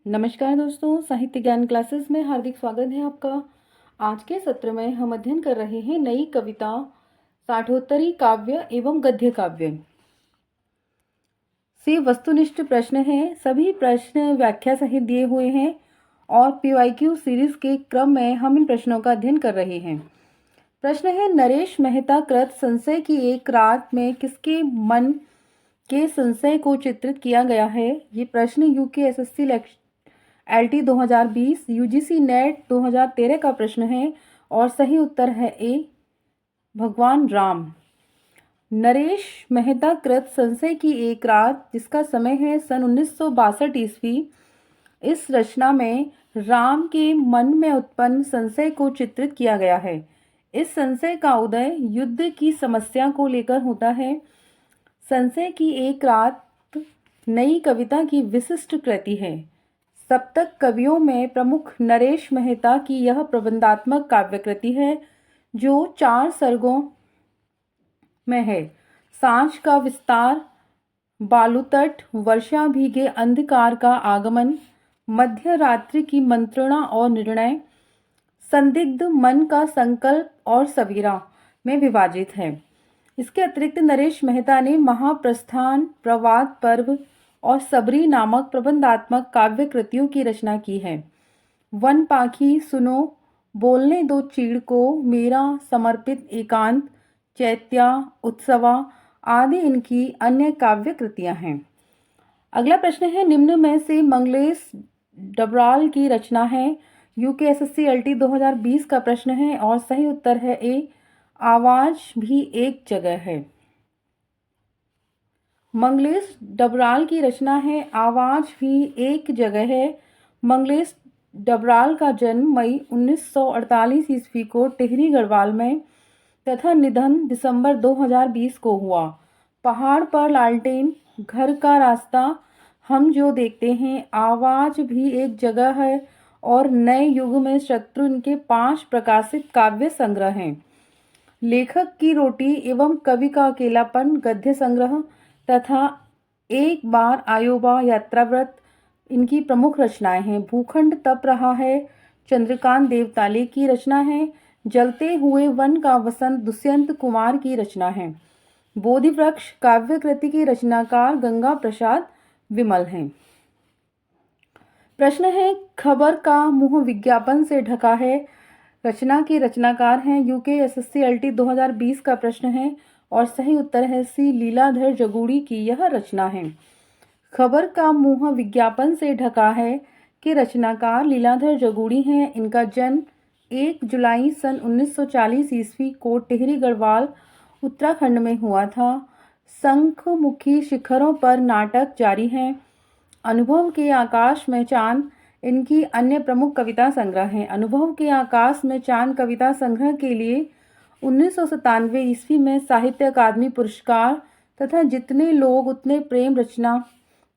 नमस्कार दोस्तों, साहित्य ज्ञान क्लासेस में हार्दिक स्वागत है आपका। आज के सत्र में हम अध्ययन कर रहे हैं नई कविता, साठोत्तरी काव्य एवं गद्य काव्य से वस्तुनिष्ठ प्रश्न हैं। सभी प्रश्न व्याख्या सहित दिए हुए हैं और पीवाईक्यू सीरीज के क्रम में हम इन प्रश्नों का अध्ययन कर रहे हैं। प्रश्न है, नरेश मेहता कृत संशय की एक रात में किसके मन के संशय को चित्रित किया गया है। ये प्रश्न यूकेएसएससी LT 2020 यूजीसी नेट 2013 का प्रश्न है और सही उत्तर है ए, भगवान राम। नरेश मेहता कृत संशय की एक रात, जिसका समय है सन 1962 ईस्वी। इस रचना में राम के मन में उत्पन्न संशय को चित्रित किया गया है। इस संशय का उदय युद्ध की समस्या को लेकर होता है। संशय की एक रात नई कविता की विशिष्ट कृति है। सप्तक कवियों में प्रमुख नरेश मेहता की यह प्रबंधात्मक काव्यकृति है जो 4 सर्गों में है। सांझ का विस्तार, बालूतट, वर्षा भीगे अंधकार का आगमन, मध्य रात्रि की मंत्रणा और निर्णय, संदिग्ध मन का संकल्प और सवेरा में विभाजित है। इसके अतिरिक्त नरेश मेहता ने महाप्रस्थान, प्रवाद पर्व और सबरी नामक प्रबंधात्मक काव्य कृतियों की रचना की है। वन पाखी सुनो, बोलने दो चीड़ को, मेरा समर्पित एकांत, चैत्या, उत्सवा आदि इनकी अन्य काव्य कृतियां हैं। अगला प्रश्न है, निम्न में से मंगलेश डबराल की रचना है। यूकेएसएससी LT 2020 का प्रश्न है और सही उत्तर है ए, आवाज भी एक जगह है। मंगलेश डबराल की रचना है आवाज भी एक जगह है। मंगलेश डबराल का जन्म मई 1948 ईस्वी को टिहरी गढ़वाल में तथा निधन दिसंबर 2020 को हुआ। पहाड़ पर लालटेन, घर का रास्ता, हम जो देखते हैं, आवाज भी एक जगह है और नए युग में शत्रु, इनके 5 प्रकाशित काव्य संग्रह हैं। लेखक की रोटी एवं कवि का अकेलापन गद्य संग्रह तथा एक बार आयोबा यात्राव्रत इनकी प्रमुख रचनाएं हैं। भूखंड तप रहा है चंद्रकांत देवताले की रचना है। जलते हुए वन का वसंत दुष्यंत कुमार की रचना है। बोधि वृक्ष काव्य कृति के रचनाकार गंगा प्रसाद विमल हैं। प्रश्न है, खबर का मुंह विज्ञापन से ढका है। रचना के रचनाकार हैं यूकेएसएससी LT 2020 का प्रश्न है और सही उत्तर है सी, लीलाधर जगूड़ी की यह रचना है। खबर का मुंह विज्ञापन से ढका है के रचनाकार लीलाधर जगूड़ी हैं। इनका जन्म 1 जुलाई सन 1940 ईस्वी को टिहरी गढ़वाल उत्तराखंड में हुआ था। शंखमुखी शिखरों पर नाटक जारी हैं। अनुभव के आकाश में चांद इनकी अन्य प्रमुख कविता संग्रह हैं। अनुभव के आकाश में चांद कविता संग्रह के लिए 1997 ईस्वी में साहित्य अकादमी पुरस्कार तथा जितने लोग उतने प्रेम रचना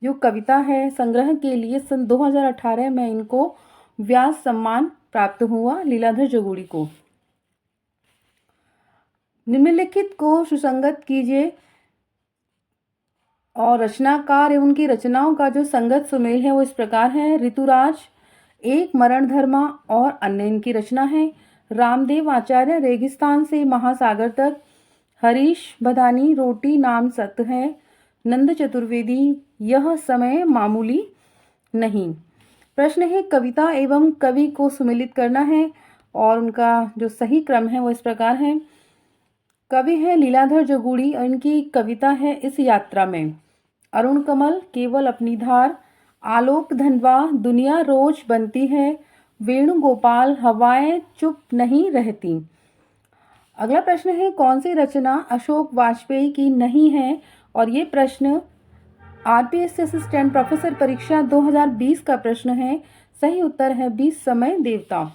जो कविता है संग्रह के लिए सन 2018 में इनको व्यास सम्मान प्राप्त हुआ लीलाधर जगूड़ी को। निम्नलिखित को सुसंगत कीजिए और रचनाकार एवं उनकी रचनाओं का जो संगत सुमेल है वो इस प्रकार है। ऋतुराज, एक मरण धर्मा और अन्य इनकी रचना है। रामदेव आचार्य, रेगिस्तान से महासागर तक। हरीश बदानी, रोटी नाम सत्य है। नंद चतुर्वेदी, यह समय मामूली नहीं। प्रश्न है, कविता एवं कवि को सुमेलित करना है और उनका जो सही क्रम है वो इस प्रकार है। कवि है लीलाधर जगूड़ी और इनकी कविता है इस यात्रा में। अरुण कमल, केवल अपनी धार। आलोक धनवा, दुनिया रोज बनती है। वेणुगोपाल, हवाएं चुप नहीं रहती। अगला प्रश्न है, कौन सी रचना अशोक वाजपेयी की नहीं है। और ये प्रश्न RPSC असिस्टेंट प्रोफेसर परीक्षा 2020 का प्रश्न है। सही उत्तर है बी, समय देवता।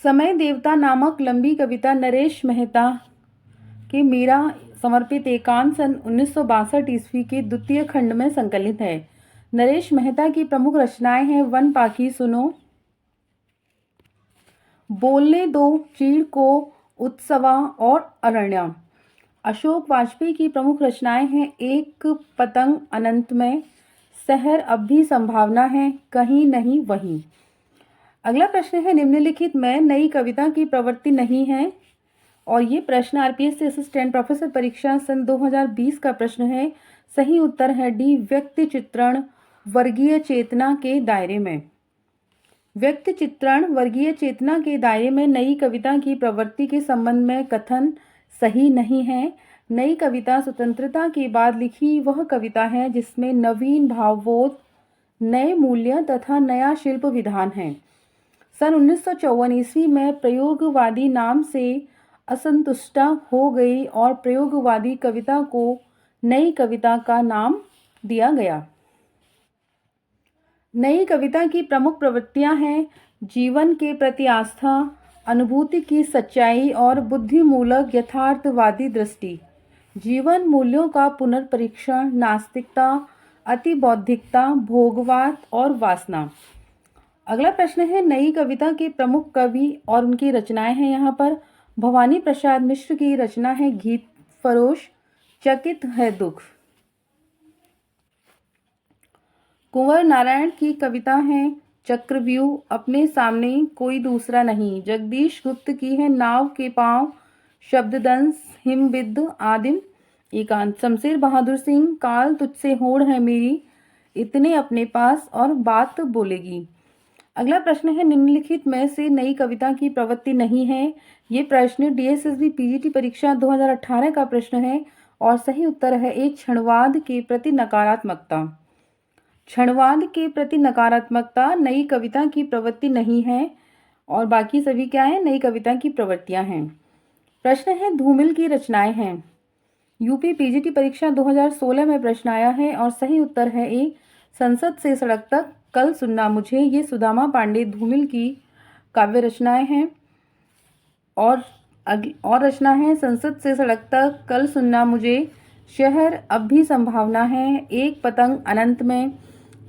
समय देवता नामक लंबी कविता नरेश मेहता के मेरा समर्पित एकांत सन 1962 ईस्वी के द्वितीय खंड में संकलित है। नरेश मेहता की प्रमुख रचनाएं हैं वन पाखी सुनो, बोलने दो चीड़ को, उत्सवा और अरण्या। अशोक वाजपेयी की प्रमुख रचनाएं हैं एक पतंग अनंत में, शहर अब भी संभावना है, कहीं नहीं वहीं। अगला प्रश्न है, निम्नलिखित में नई कविता की प्रवृत्ति नहीं है। और ये प्रश्न आरपीएससी असिस्टेंट प्रोफेसर परीक्षा सन 2020 का प्रश्न है। सही उत्तर है डी, व्यक्ति चित्रण वर्गीय चेतना के दायरे में। व्यक्ति चित्रण वर्गीय चेतना के दायरे में नई कविता की प्रवृत्ति के संबंध में कथन सही नहीं है। नई कविता स्वतंत्रता के बाद लिखी वह कविता है जिसमें नवीन भावबोध, नए मूल्य तथा नया शिल्प विधान है। सन 1954 ईस्वी में प्रयोगवादी नाम से असंतुष्टा हो गई और प्रयोगवादी कविता को नई कविता का नाम दिया गया। नई कविता की प्रमुख प्रवृत्तियां हैं जीवन के प्रति आस्था, अनुभूति की सच्चाई और बुद्धिमूलक यथार्थवादी दृष्टि। जीवन मूल्यों का पुनर्परीक्षण, नास्तिकता, अतिबौद्धिकता, भोगवाद और वासना। अगला प्रश्न है, नई कविता के प्रमुख कवि और उनकी रचनाएं हैं। यहाँ पर भवानी प्रसाद मिश्र की रचना है गीत फरोश, चकित है दुख। कुंवर नारायण की कविता है चक्रव्यूह, अपने सामने कोई दूसरा नहीं। जगदीश गुप्त की है नाव के पांव, शब्ददंश, हिमबिद्ध, आदिम, एकांत। शमशेर बहादुर सिंह, काल तुझसे होड़ है मेरी, इतने अपने पास और बात बोलेगी। अगला प्रश्न है, निम्नलिखित में से नई कविता की प्रवृत्ति नहीं है। ये प्रश्न डीएसएसबी पीजीटी परीक्षा 2018 का प्रश्न है और सही उत्तर है ए, क्षणवाद के प्रति नकारात्मकता। क्षणवाद के प्रति नकारात्मकता नई कविता की प्रवृत्ति नहीं है और बाकी सभी क्या है, नई कविता की प्रवृत्तियां हैं। प्रश्न है, धूमिल की रचनाएं हैं। यूपी पीजीटी परीक्षा 2016 में प्रश्न आया है और सही उत्तर है ए, संसद से सड़क तक, कल सुनना मुझे। ये सुदामा पांडे धूमिल की काव्य रचनाएं हैं। और रचना है संसद से सड़क तक, कल सुनना मुझे, शहर अब भी संभावना है, एक पतंग अनंत में।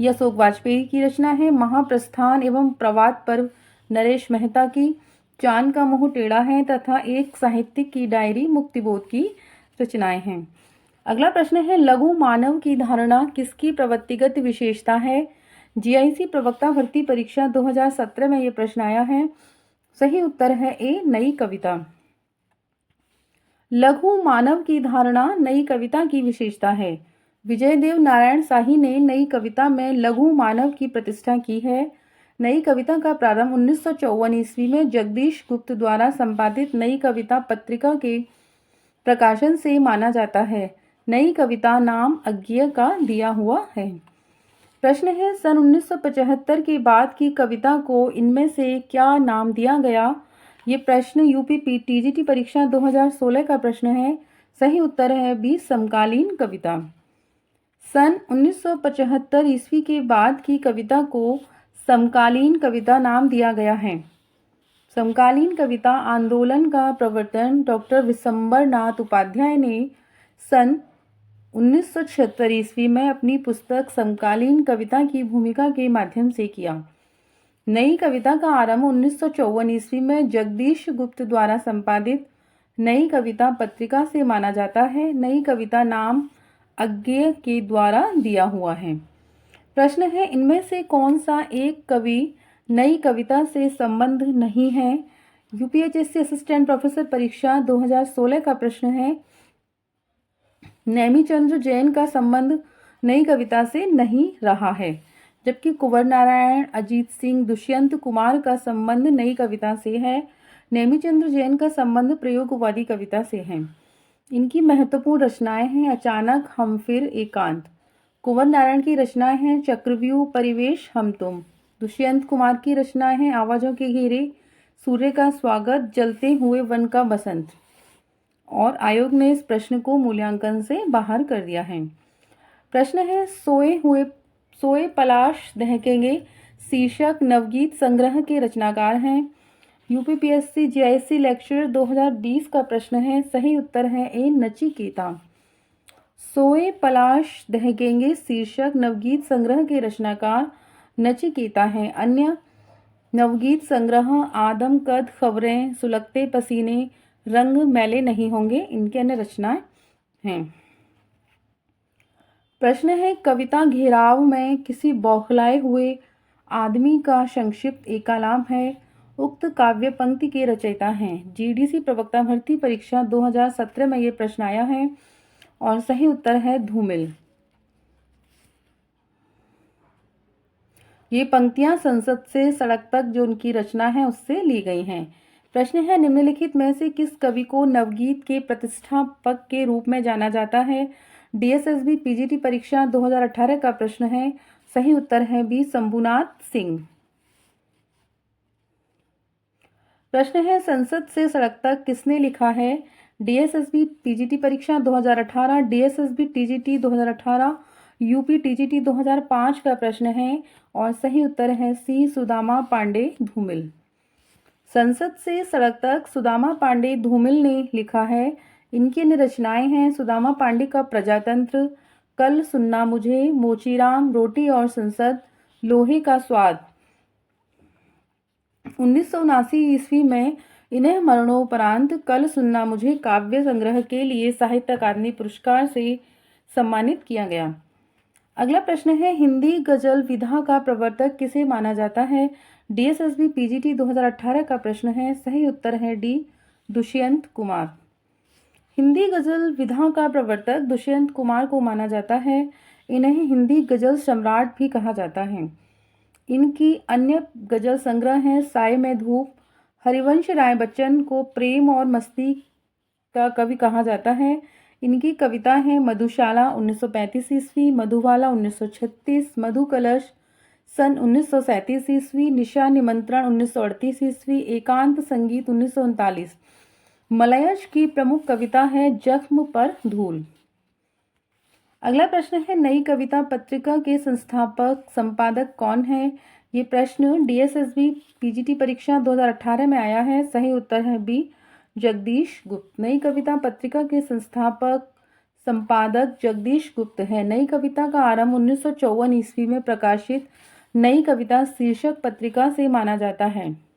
यह अशोक वाजपेयी की रचना है। महाप्रस्थान एवं प्रवाद पर्व नरेश मेहता की। चांद का मुंह टेढ़ा है तथा एक साहित्यिक की डायरी मुक्तिबोध की रचनाएं हैं। अगला प्रश्न है, लघु मानव की धारणा किसकी प्रवृत्तिगत विशेषता है। जीआईसी प्रवक्ता भर्ती परीक्षा 2017 में यह प्रश्न आया है। सही उत्तर है ए, नई कविता। लघु मानव की धारणा नई कविता की विशेषता है। विजयदेव नारायण शाही ने नई कविता में लघु मानव की प्रतिष्ठा की है। नई कविता का प्रारंभ 1954 ईस्वी में जगदीश गुप्त द्वारा संपादित नई कविता पत्रिका के प्रकाशन से माना जाता है। नई कविता नाम अज्ञेय का दिया हुआ है। प्रश्न है, सन 1975 के बाद की कविता को इनमें से क्या नाम दिया गया। ये प्रश्न यूपी टीजीटी परीक्षा 2016 का प्रश्न है। सही उत्तर है बी, समकालीन कविता। सन 1975 ईस्वी के बाद की कविता को समकालीन कविता नाम दिया गया है। समकालीन कविता आंदोलन का प्रवर्तन डॉक्टर विशंबर नाथ उपाध्याय ने सन 1976 ईस्वी में अपनी पुस्तक समकालीन कविता की भूमिका के माध्यम से किया। नई कविता का आरंभ 1954 ईस्वी में जगदीश गुप्त द्वारा संपादित नई कविता पत्रिका से माना जाता है। नई कविता नाम अज्ञेय के द्वारा दिया हुआ है। प्रश्न है, इनमें से कौन सा एक कवि नई कविता से संबंध नहीं है। यूपीएचएससी असिस्टेंट प्रोफेसर परीक्षा 2016 का प्रश्न है। नेमीचंद्र जैन का संबंध नई कविता से नहीं रहा है, जबकि कुंवर नारायण, अजीत सिंह, दुष्यंत कुमार का संबंध नई कविता से है। नेमीचंद्र जैन का संबंध प्रयोगवादी कविता से है। इनकी महत्वपूर्ण रचनाएं हैं अचानक, हम फिर, एकांत। कुंवर नारायण की रचनाएं हैं चक्रव्यूह, परिवेश, हम तुम। दुष्यंत कुमार की रचनाएं हैं आवाजों के घेरे, सूर्य का स्वागत, जलते हुए वन का बसंत। और आयोग ने इस प्रश्न को मूल्यांकन से बाहर कर दिया है। प्रश्न है, सोए पलाश दहकेंगे शीर्षक नवगीत संग्रह के रचनाकार हैं। यूपीपीएससी जीआईसी लेक्चर 2020 का प्रश्न है। सही उत्तर है ए, नचिकेता। सोए पलाश दहकेंगे शीर्षक नवगीत संग्रह के रचनाकार नचिकेता हैं। अन्य नवगीत संग्रह आदम कद, खबरें, सुलगते पसीने, रंग मैले नहीं होंगे, इनके अन्य रचनाएं हैं। प्रश्न है, कविता घेराव में किसी बौखलाए हुए आदमी का संक्षिप्त एकालाम है। उक्त काव्य पंक्ति के रचयिता हैं। जीडीसी प्रवक्ता भर्ती परीक्षा 2017 में ये प्रश्न आया है और सही उत्तर है धूमिल। ये पंक्तियां संसद से सड़क तक जो उनकी रचना है उससे ली गई हैं। प्रश्न है, निम्नलिखित में से किस कवि को नवगीत के प्रतिष्ठापक के रूप में जाना जाता है। डीएसएसबी पीजीटी परीक्षा 2018 का प्रश्न है। सही उत्तर है बी, शंभुनाथ सिंह। प्रश्न है, संसद से सड़क तक किसने लिखा है। डीएसएसबी पीजीटी परीक्षा 2018, डीएसएसबी टीजीटी 2018, यूपी टीजीटी 2005 का प्रश्न है और सही उत्तर है सी, सुदामा पांडे धूमिल। संसद से सड़क तक सुदामा पांडे धूमिल ने लिखा है। इनकी अन्य रचनाएं हैं सुदामा पांडे का प्रजातंत्र, कल सुनना मुझे, मोचीराम, रोटी और संसद, लोहे का स्वाद। 1979 ईस्वी में इन्हें मरणोपरांत कल सुनना मुझे काव्य संग्रह के लिए साहित्य अकादमी पुरस्कार से सम्मानित किया गया। अगला प्रश्न है, हिंदी गजल विधा का प्रवर्तक किसे माना जाता है। डीएसएसबी पीजीटी 2018 का प्रश्न है। सही उत्तर है डी, दुष्यंत कुमार। हिंदी गजल विधा का प्रवर्तक दुष्यंत कुमार को माना जाता है। इन्हें हिंदी गजल सम्राट भी कहा जाता है। इनकी अन्य गजल संग्रह हैं साय में धूप। हरिवंश राय बच्चन को प्रेम और मस्ती का कवि कहा जाता है। इनकी कविता है मधुशाला 1935 ईस्वी, मधुबाला 1936, मधु कलश सन 1937 ईस्वी, निशा निमंत्रण 1938 ईस्वी, एकांत संगीत 1939। मलयज की प्रमुख कविता है जख्म पर धूल। अगला प्रश्न है, नई कविता पत्रिका के संस्थापक संपादक कौन है। ये प्रश्न डीएसएसबी पीजीटी परीक्षा 2018 में आया है। सही उत्तर है बी, जगदीश गुप्त। नई कविता पत्रिका के संस्थापक संपादक जगदीश गुप्त है। नई कविता का आरंभ 1954 ईस्वी में प्रकाशित नई कविता शीर्षक पत्रिका से माना जाता है।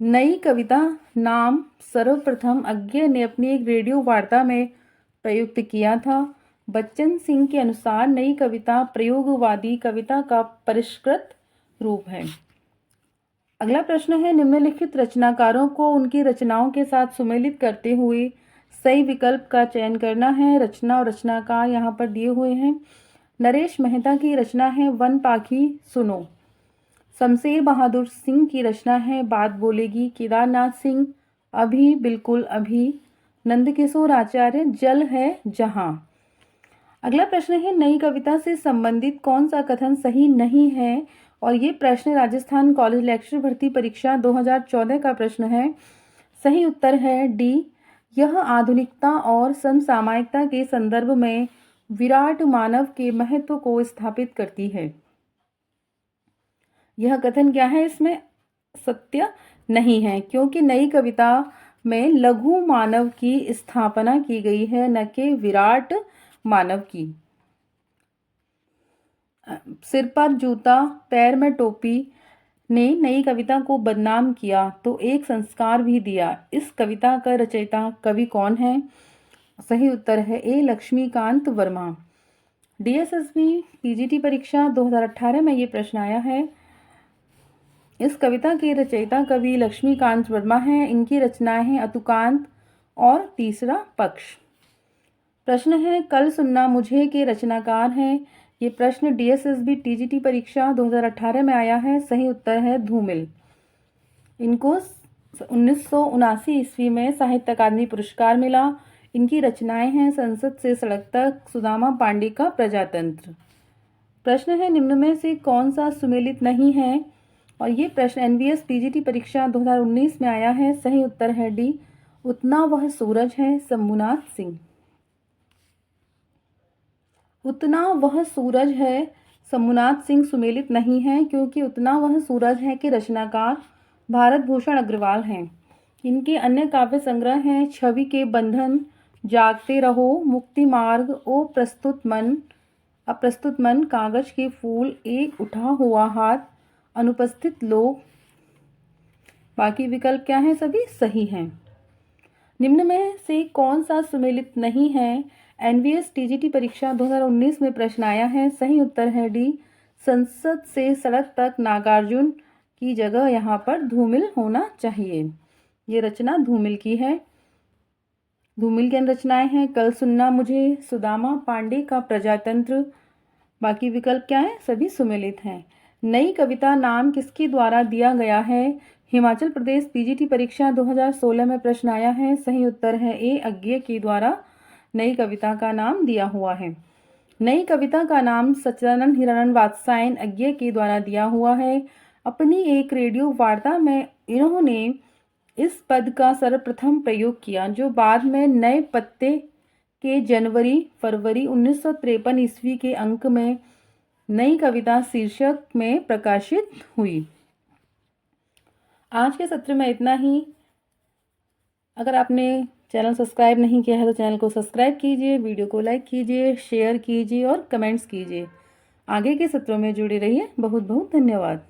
नई कविता नाम सर्वप्रथम अज्ञे ने अपनी एक रेडियो वार्ता में प्रयुक्त किया था। बच्चन सिंह के अनुसार नई कविता प्रयोगवादी कविता का परिष्कृत रूप है। अगला प्रश्न है, निम्नलिखित रचनाकारों को उनकी रचनाओं के साथ सुमेलित करते हुए सही विकल्प का चयन करना है। रचना और रचनाकार यहाँ पर दिए हुए हैं। नरेश मेहता की रचना है वन पाखी सुनो। शमशेर बहादुर सिंह की रचना है बात बोलेगी। केदारनाथ सिंह अभी बिल्कुल अभी। नंदकिशोर आचार्य जल है जहां। अगला प्रश्न है, नई कविता से संबंधित कौन सा कथन सही नहीं है। और ये प्रश्न राजस्थान कॉलेज लेक्चर भर्ती परीक्षा 2014 का प्रश्न है। सही उत्तर है डी, यह आधुनिकता और समसामयिकता के संदर्भ में विराट मानव के महत्व को स्थापित करती है। यह कथन क्या है, इसमें सत्य नहीं है, क्योंकि नई कविता में लघु मानव की स्थापना की गई है, न कि विराट मानव की। सिर पर जूता पैर में टोपी ने नई कविता को बदनाम किया तो एक संस्कार भी दिया। इस कविता का रचयिता कवि कौन है। सही उत्तर है ए, लक्ष्मीकांत वर्मा। डीएसएसबी पीजीटी परीक्षा 2018 में ये प्रश्न आया है। इस कविता के रचयिता कवि लक्ष्मीकांत वर्मा हैं। इनकी रचनाएं हैं अतुकांत और तीसरा पक्ष। प्रश्न है, कल सुनना मुझे के रचनाकार हैं। ये प्रश्न डीएसएसबी टीजीटी परीक्षा 2018 में आया है। सही उत्तर है धूमिल। इनको 1979 ईस्वी में साहित्य अकादमी पुरस्कार मिला। इनकी रचनाएं हैं संसद से सड़क तक, सुदामा पांडे का प्रजातंत्र। प्रश्न है, निम्न में से कौन सा सुमेलित नहीं है। और ये प्रश्न एनवीएस पीजीटी परीक्षा 2019 में आया है। सही उत्तर है डी, उतना वह सूरज है, शंभुनाथ सिंह। उतना वह सूरज है शंभुनाथ सिंह सुमेलित नहीं है, क्योंकि उतना वह सूरज है के रचनाकार भारत भूषण अग्रवाल हैं। इनके अन्य काव्य संग्रह हैं छवि के बंधन, जागते रहो, मुक्ति मार्ग, ओ प्रस्तुत मन, अप्रस्तुत मन, कागज के फूल, एक उठा हुआ हाथ, अनुपस्थित लोग। बाकी विकल्प क्या हैं, सभी सही हैं। निम्न में से कौन सा सुमेलित नहीं है। एनवीएस टीजीटी परीक्षा 2019 में प्रश्न आया है। सही उत्तर है डी, संसद से सड़क तक नागार्जुन की जगह यहाँ पर धूमिल होना चाहिए। ये रचना धूमिल की है। धूमिल की अन्य रचनाएं हैं कल सुनना मुझे, सुदामा पांडे का प्रजातंत्र। बाकी विकल्प क्या है? सभी सुमेलित हैं। नई कविता नाम किसके द्वारा दिया गया है? हिमाचल प्रदेश पीजीटी परीक्षा 2016 में प्रश्न आया है। सही उत्तर है ए, अज्ञे के द्वारा नई कविता का नाम दिया हुआ है। नई कविता का नाम सच्चिदानंद हिरानंद वात्स्यायन अज्ञे के द्वारा दिया हुआ है। अपनी एक रेडियो वार्ता में इन्होंने इस पद का सर्वप्रथम प्रयोग किया, जो बाद में नए पत्ते के जनवरी-फरवरी 1953 ईस्वी के अंक में नई कविता शीर्षक में प्रकाशित हुई। आज के सत्र में इतना ही। अगर आपने चैनल सब्सक्राइब नहीं किया है तो चैनल को सब्सक्राइब कीजिए, वीडियो को लाइक कीजिए, शेयर कीजिए और कमेंट्स कीजिए। आगे के सत्रों में जुड़े रहिए। बहुत बहुत धन्यवाद।